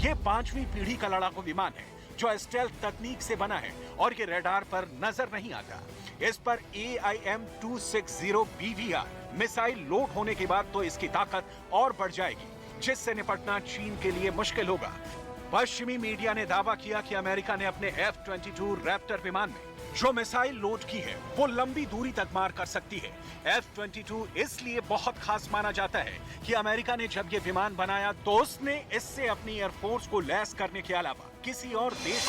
यह 5वीं पीढ़ी का लड़ाकू विमान है जो स्टेल्थ तकनीक से बना है और ये रडार पर नजर नहीं आता। इस पर AIM-260 BVR मिसाइल लोड होने के बाद तो इसकी ताकत और बढ़ जाएगी, जिससे निपटना चीन के लिए मुश्किल होगा। पश्चिमी मीडिया ने दावा किया कि अमेरिका ने अपने F-22 रैप्टर विमान में जो मिसाइल लोड की है, वो लंबी दूरी तक मार कर सकती है। F-22 इसलिए बहुत खास माना जाता है कि अमेरिका ने जब ये विमान बनाया तो उसने इससे अपनी एयरफोर्स को लैस करने के अलावा किसी और देश